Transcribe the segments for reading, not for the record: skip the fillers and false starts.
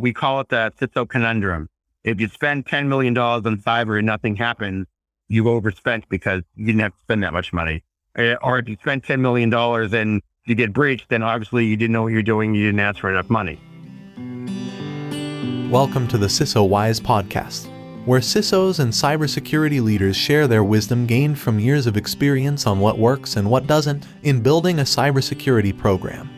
We call it the CISO conundrum. If you spend $10 million on cyber and nothing happens, you've overspent because you didn't have to spend that much money. Or if you spend $10 million and you get breached, then obviously you didn't know what you're doing. You didn't ask for enough money. Welcome to the CISO Wise podcast, where CISOs and cybersecurity leaders share their wisdom gained from years of experience on what works and what doesn't in building a cybersecurity program.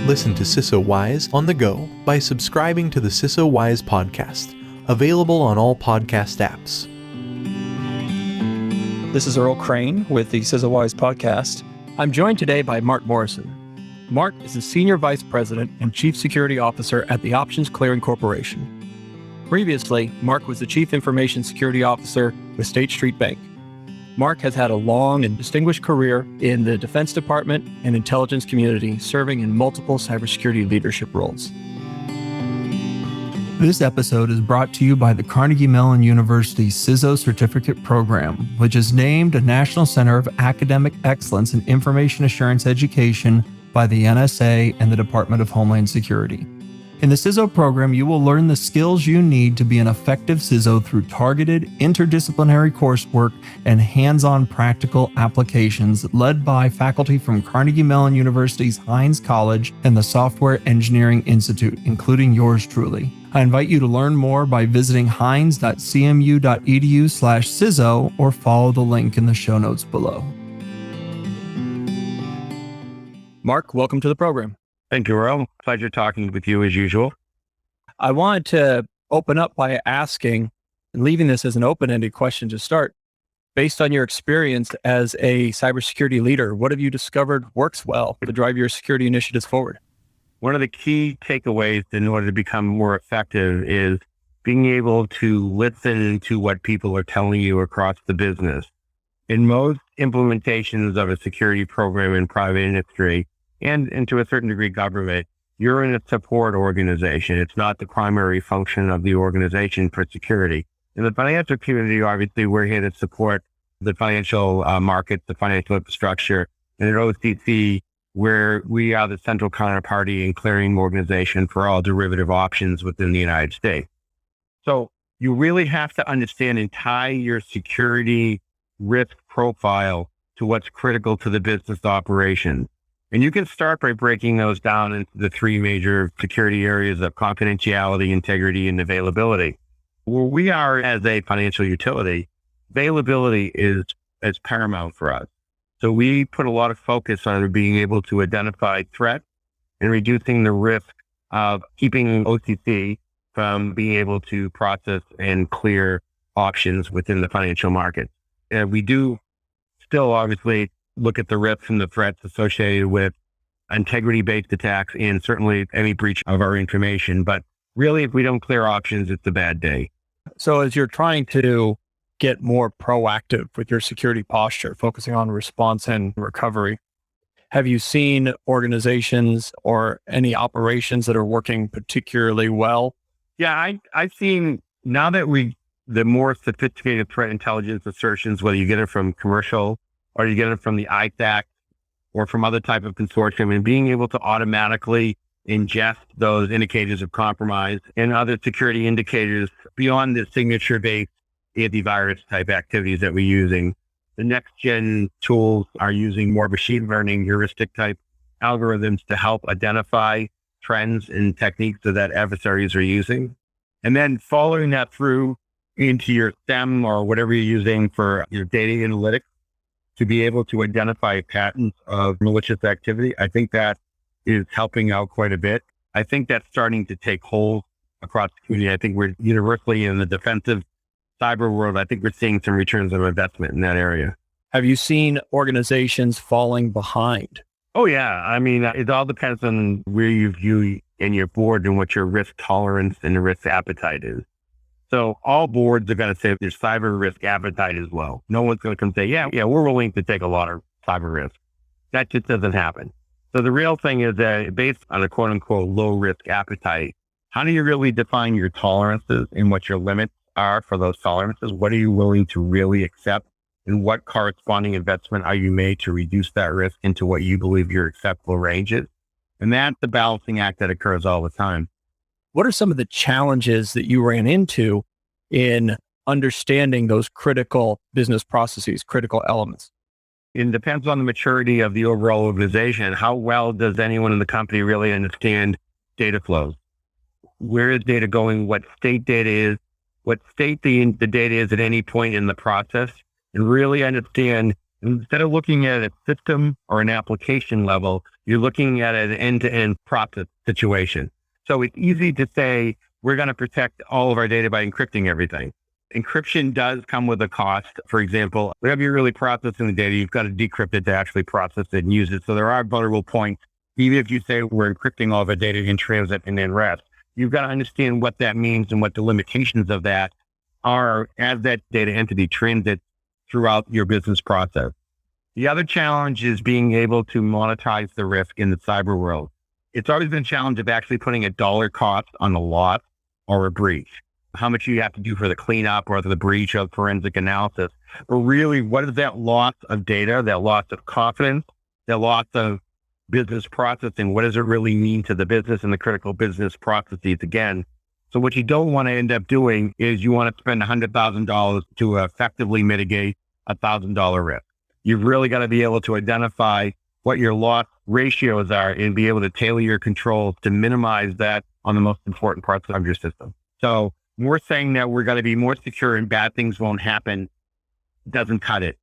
Listen to CISO Wise on the go by subscribing to the CISO Wise podcast, available on all podcast apps. This is Earl Crane with the CISO Wise podcast. I'm joined today by Mark Morrison. Mark is the Senior Vice President and Chief Security Officer at the Options Clearing Corporation. Previously, Mark was the Chief Information Security Officer with State Street Bank. Mark has had a long and distinguished career in the Defense Department and intelligence community, serving in multiple cybersecurity leadership roles. This episode is brought to you by the Carnegie Mellon University CISO Certificate Program, which is named a National Center of Academic Excellence in Information Assurance Education by the NSA and the Department of Homeland Security. In the CISO program, you will learn the skills you need to be an effective CISO through targeted, interdisciplinary coursework and hands-on practical applications led by faculty from Carnegie Mellon University's Hines College and the Software Engineering Institute, including yours truly. I invite you to learn more by visiting hines.cmu.edu/CISO or follow the link in the show notes below. Mark, welcome to the program. Thank you, Earl. Pleasure talking with you as usual. I wanted to open up by asking, and leaving this as an open-ended question to start, based on your experience as a cybersecurity leader, what have you discovered works well to drive your security initiatives forward? One of the key takeaways in order to become more effective is being able to listen to what people are telling you across the business. In most implementations of a security program in private industry, and to a certain degree government, you're in a support organization. It's not the primary function of the organization for security. In the financial community, obviously, we're here to support the financial markets, the financial infrastructure. And at OCC, where we are the central counterparty and clearing organization for all derivative options within the United States. So you really have to understand and tie your security risk profile to what's critical to the business operation. And you can start by breaking those down into the three major security areas of confidentiality, integrity, and availability. Where we are as a financial utility, availability is paramount for us. So we put a lot of focus on being able to identify threats and reducing the risk of keeping OCC from being able to process and clear options within the financial market. And we do still obviously look at the risks and the threats associated with integrity-based attacks and certainly any breach of our information. But really, if we don't clear options, it's a bad day. So as you're trying to get more proactive with your security posture, focusing on response and recovery, have you seen organizations or any operations that are working particularly well? Yeah, I've seen now that the more sophisticated threat intelligence assertions, whether you get it from commercial or you get it from the ISAC or from other type of consortium, and being able to automatically ingest those indicators of compromise and other security indicators beyond the signature-based antivirus type activities that we're using. The next gen tools are using more machine learning heuristic type algorithms to help identify trends and techniques that adversaries are using. And then following that through into your STEM or whatever you're using for your data analytics to be able to identify patterns of malicious activity. I think that is helping out quite a bit. I think that's starting to take hold across the community. I think we're universally in the defensive cyber world. I think we're seeing some returns on investment in that area. Have you seen organizations falling behind? Oh, yeah. I mean, it all depends on where you view in your board and what your risk tolerance and risk appetite is. So all boards are going to say there's cyber risk appetite as well. No one's going to come say, yeah, we're willing to take a lot of cyber risk. That just doesn't happen. So the real thing is that based on a quote unquote low risk appetite, how do you really define your tolerances and what your limits are for those tolerances? What are you willing to really accept? And what corresponding investment are you made to reduce that risk into what you believe your acceptable range is? And that's the balancing act that occurs all the time. What are some of the challenges that you ran into in understanding those critical business processes, critical elements? It depends on the maturity of the overall organization. How well does anyone in the company really understand data flows? Where is data going? What state data is? What state the data is at any point in the process? And really understand, instead of looking at a system or an application level, you're looking at an end-to-end process situation. So it's easy to say, we're going to protect all of our data by encrypting everything. Encryption does come with a cost. For example, whenever you're really processing the data, you've got to decrypt it to actually process it and use it. So there are vulnerable points. Even if you say we're encrypting all of our data in transit and in rest, you've got to understand what that means and what the limitations of that are as that data entity transits throughout your business process. The other challenge is being able to monetize the risk in the cyber world. It's always been a challenge of actually putting a dollar cost on a loss or a breach. How much you have to do for the cleanup or the breach of forensic analysis. But really, what is that loss of data, that loss of confidence, that loss of business processing? What does it really mean to the business and the critical business processes again? So what you don't want to end up doing is you want to spend $100,000 to effectively mitigate $1,000 risk. You've really got to be able to identify what your loss ratios are and be able to tailor your controls to minimize that on the most important parts of your system. So we're saying that we're going to be more secure and bad things won't happen doesn't cut it.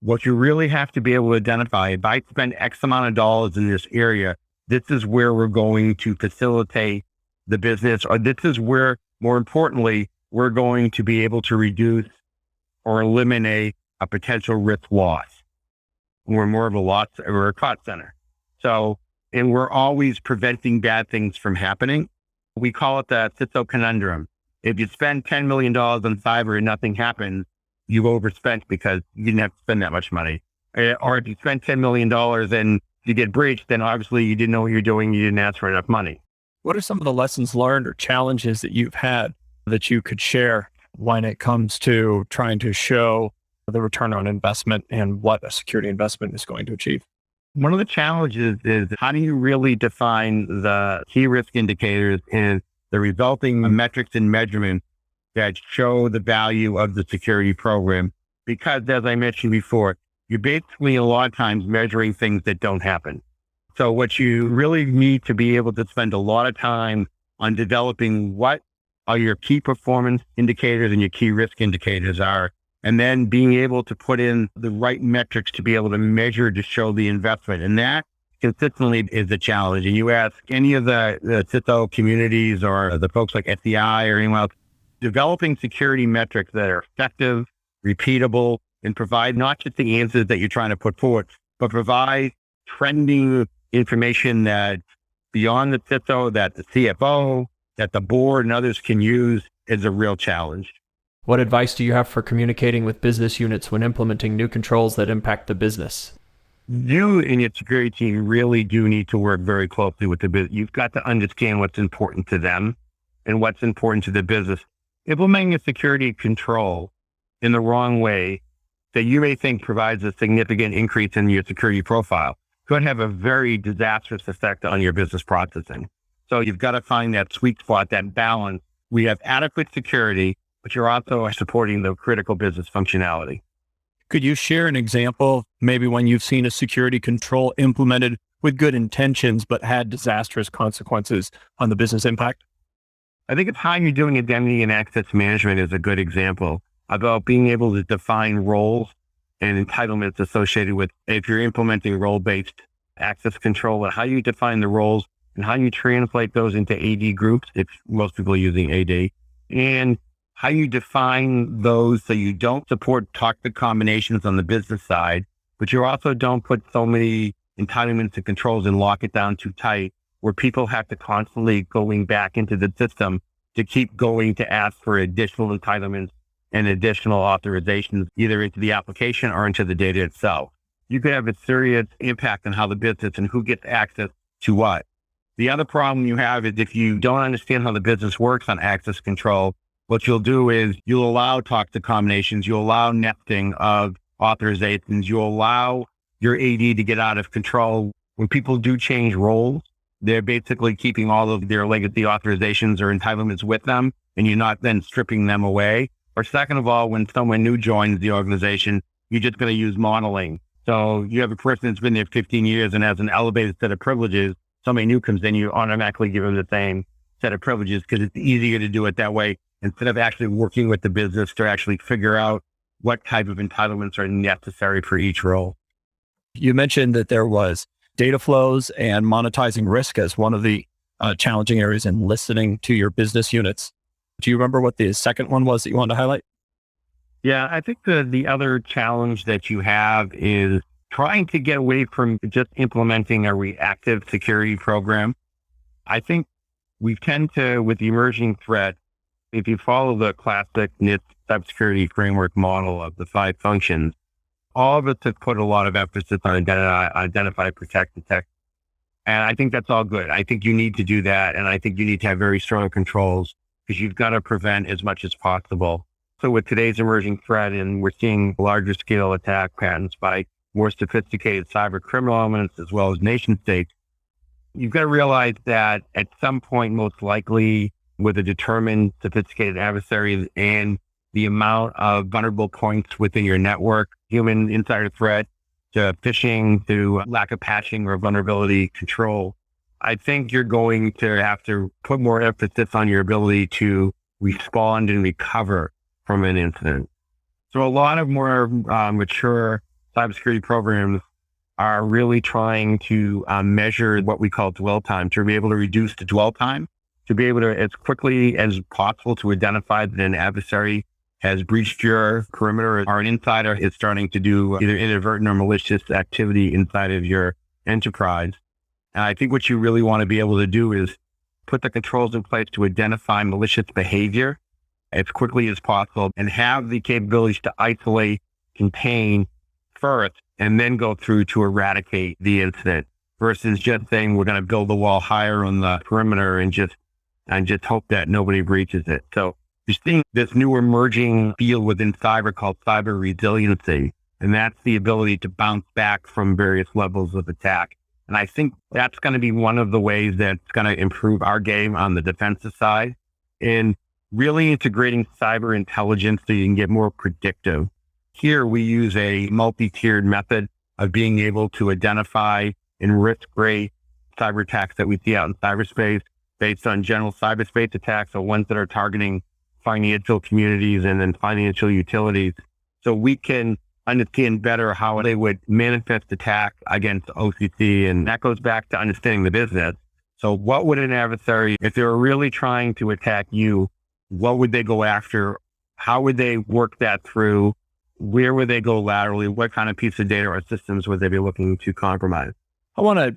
What you really have to be able to identify, if I spend X amount of dollars in this area, this is where we're going to facilitate the business, or this is where, more importantly, we're going to be able to reduce or eliminate a potential risk loss. We're more of a loss or a cost center. So, and we're always preventing bad things from happening. We call it the CISO conundrum. If you spend $10 million on cyber and nothing happens, you've overspent because you didn't have to spend that much money. Or if you spend $10 million and you get breached, then obviously you didn't know what you're doing. You didn't ask for enough money. What are some of the lessons learned or challenges that you've had that you could share when it comes to trying to show the return on investment and what a security investment is going to achieve? One of the challenges is, how do you really define the key risk indicators and the resulting metrics and measurements that show the value of the security program? Because as I mentioned before, you're basically a lot of times measuring things that don't happen. So what you really need to be able to spend a lot of time on developing what are your key performance indicators and your key risk indicators are, and then being able to put in the right metrics to be able to measure to show the investment. And that consistently is the challenge. And you ask any of the CISO communities or the folks like SEI or anyone else, developing security metrics that are effective, repeatable, and provide not just the answers that you're trying to put forward, but provide trending information that beyond the CISO, that the CFO, that the board and others can use, is a real challenge. What advice do you have for communicating with business units when implementing new controls that impact the business? You and your security team really do need to work very closely with the business. You've got to understand what's important to them and what's important to the business. Implementing a security control in the wrong way that you may think provides a significant increase in your security profile could have a very disastrous effect on your business processing. So you've got to find that sweet spot, that balance. We have adequate security, but you're also supporting the critical business functionality. Could you share an example, maybe when you've seen a security control implemented with good intentions, but had disastrous consequences on the business impact? I think it's how you're doing identity and access management is a good example about being able to define roles and entitlements associated with, if you're implementing role-based access control, and how you define the roles and how you translate those into AD groups, if most people are using AD, and how you define those so you don't support toxic combinations on the business side, but you also don't put so many entitlements and controls and lock it down too tight, where people have to constantly going back into the system to keep going to ask for additional entitlements and additional authorizations, either into the application or into the data itself. You could have a serious impact on how the business and who gets access to what. The other problem you have is if you don't understand how the business works on access control, what you'll do is you'll allow toxic combinations, you'll allow nesting of authorizations, you'll allow your AD to get out of control. When people do change roles they're basically keeping all of their legacy authorizations or entitlements with them, and you're not then stripping them away. Or second of all, when someone new joins the organization, you're just going to use modeling. So you have a person that's been there 15 years and has an elevated set of privileges. Somebody new comes in, you automatically give them the same set of privileges because it's easier to do it that way instead of actually working with the business to actually figure out what type of entitlements are necessary for each role. You mentioned that there was data flows and monetizing risk as one of the challenging areas in listening to your business units. Do you remember what the second one was that you wanted to highlight? Yeah, I think the other challenge that you have is trying to get away from just implementing a reactive security program. I think we tend to, with the emerging threat, if you follow the classic NIST cybersecurity framework model of the 5 functions, all of us have put a lot of emphasis on identify, protect, detect. And I think that's all good. I think you need to do that. And I think you need to have very strong controls because you've got to prevent as much as possible. So with today's emerging threat, and we're seeing larger scale attack patterns by more sophisticated cyber criminal elements as well as nation states, you've got to realize that at some point, most likely with a determined sophisticated adversary and the amount of vulnerable points within your network, human insider threat to phishing to lack of patching or vulnerability control, I think you're going to have to put more emphasis on your ability to respond and recover from an incident. So a lot of more mature cybersecurity programs are really trying to measure what we call dwell time, to be able to reduce the dwell time, to be able to, as quickly as possible, to identify that an adversary has breached your perimeter or an insider is starting to do either inadvertent or malicious activity inside of your enterprise. And I think what you really want to be able to do is put the controls in place to identify malicious behavior as quickly as possible and have the capabilities to isolate, contain first, and then go through to eradicate the incident versus just saying we're going to build the wall higher on the perimeter and just hope that nobody breaches it. So you're seeing this new emerging field within cyber called cyber resiliency, and that's the ability to bounce back from various levels of attack. And I think that's going to be one of the ways that's going to improve our game on the defensive side in really integrating cyber intelligence so you can get more predictive. Here we use a multi-tiered method of being able to identify and risk rate cyber attacks that we see out in cyberspace based on general cyberspace attacks, or ones that are targeting financial communities and then financial utilities. So we can understand better how they would manifest attack against OCC. And that goes back to understanding the business. So what would an adversary, if they were really trying to attack you, what would they go after? How would they work that through? Where would they go laterally? What kind of piece of data or systems would they be looking to compromise? I want to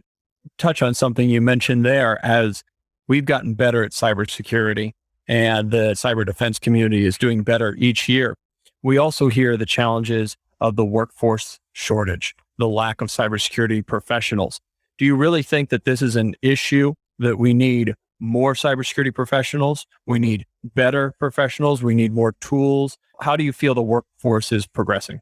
touch on something you mentioned there. As we've gotten better at cybersecurity and the cyber defense community is doing better each year, we also hear the challenges of the workforce shortage, the lack of cybersecurity professionals. Do you really think that this is an issue that we need more cybersecurity professionals? We need better professionals. We need more tools. How do you feel the workforce is progressing?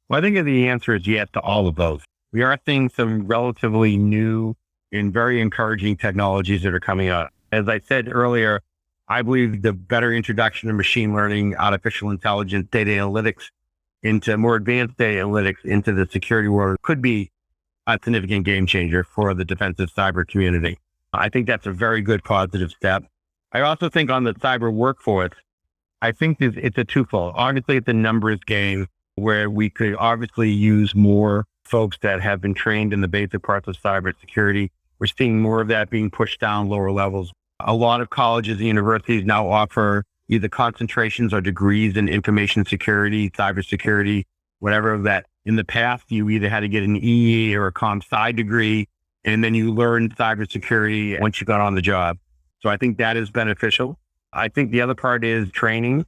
Well, I think the answer is yes to all of those. We are seeing some relatively new and very encouraging technologies that are coming out. As I said earlier, I believe the better introduction of machine learning, artificial intelligence, data analytics into more advanced data analytics into the security world could be a significant game changer for the defensive cyber community. I think that's a very good positive step. I also think on the cyber workforce, I think it's a twofold. Obviously, it's a numbers game where we could obviously use more folks that have been trained in the basic parts of cybersecurity. We're seeing more of that being pushed down lower levels. A lot of colleges and universities now offer either concentrations or degrees in information security, cybersecurity, whatever that. In the past, you either had to get an EE or a comp sci degree, and then you learned cybersecurity once you got on the job. So I think that is beneficial. I think the other part is training.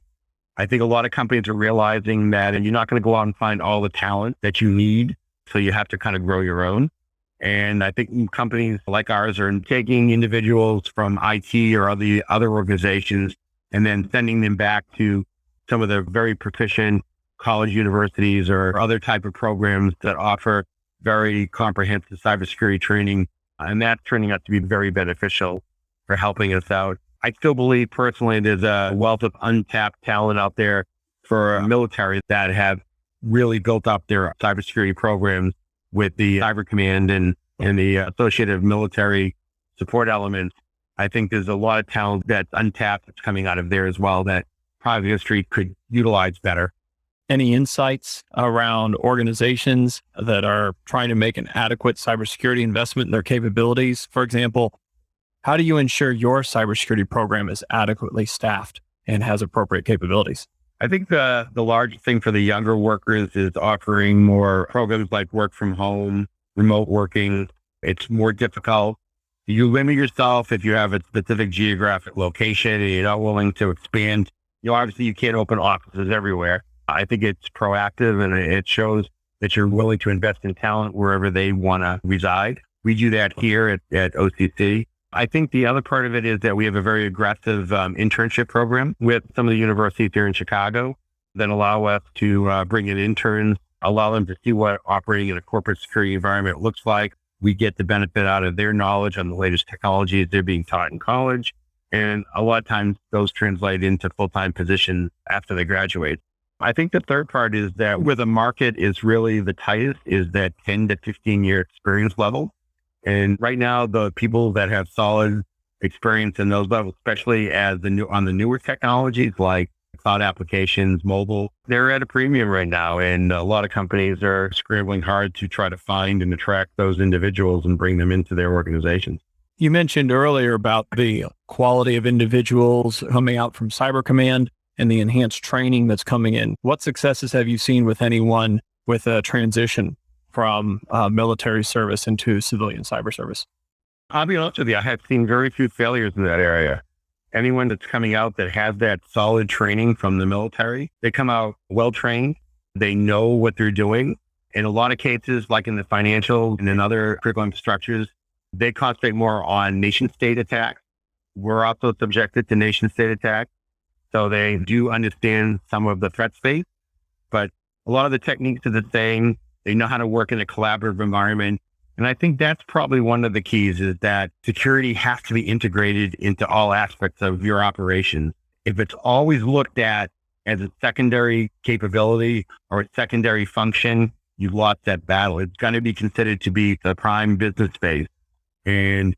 I think a lot of companies are realizing that you're not going to go out and find all the talent that you need. So you have to kind of grow your own. And I think companies like ours are taking individuals from IT or other organizations and then sending them back to some of the very proficient college universities or other type of programs that offer very comprehensive cybersecurity training And that's turning out to be very beneficial for helping us out. I still believe personally there's a wealth of untapped talent out there for military that have really built up their cybersecurity programs with the Cyber Command and the associated military support elements. I think there's a lot of talent that's untapped that's coming out of there as well that private industry could utilize better. Any insights around organizations that are trying to make an adequate cybersecurity investment in their capabilities? For example, how do you ensure your cybersecurity program is adequately staffed and has appropriate capabilities? I think the large thing for the younger workers is offering more programs like work from home, remote working. It's more difficult. You limit yourself if you have a specific geographic location and you're not willing to expand. Obviously you can't open offices everywhere. I think it's proactive and it shows that you're willing to invest in talent wherever they want to reside. We do that here at OCC. I think the other part of it is that we have a very aggressive internship program with some of the universities here in Chicago that allow us to bring in interns, allow them to see what operating in a corporate security environment looks like. We get the benefit out of their knowledge on the latest technologies they're being taught in college. And a lot of times those translate into full-time positions after they graduate. I think the third part is that where the market is really the tightest is that 10 to 15-year experience level. And right now, the people that have solid experience in those levels, especially on the newer technologies like cloud applications, mobile, they're at a premium right now. And a lot of companies are scrambling hard to try to find and attract those individuals and bring them into their organizations. You mentioned earlier about the quality of individuals coming out from Cyber Command and the enhanced training that's coming in. What successes have you seen with anyone with a transition from military service into civilian cyber service? I'll be honest with you, I have seen very few failures in that area. Anyone that's coming out that has that solid training from the military, they come out well-trained. They know what they're doing. In a lot of cases, like in the financial and in other critical infrastructures, they concentrate more on nation-state attacks. We're also subjected to nation-state attacks. So they do understand some of the threat space, but a lot of the techniques are the same. They know how to work in a collaborative environment. And I think that's probably one of the keys is that security has to be integrated into all aspects of your operations. If it's always looked at as a secondary capability or a secondary function, you've lost that battle. It's going to be considered to be the prime business space. And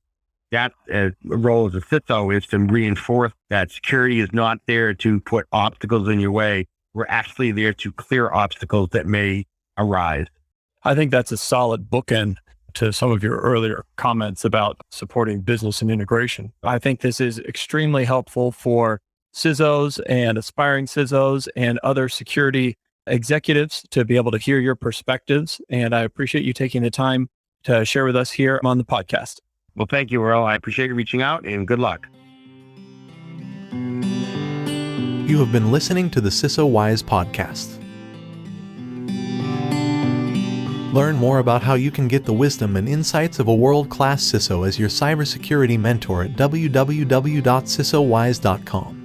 that role as a CISO is to reinforce that security is not there to put obstacles in your way. We're actually there to clear obstacles that may arise. I think that's a solid bookend to some of your earlier comments about supporting business and integration. I think this is extremely helpful for CISOs and aspiring CISOs and other security executives to be able to hear your perspectives. And I appreciate you taking the time to share with us here on the podcast. Well, thank you, Earl. I appreciate you reaching out and good luck. You have been listening to the CISO Wise podcast. Learn more about how you can get the wisdom and insights of a world-class CISO as your cybersecurity mentor at www.cisowise.com.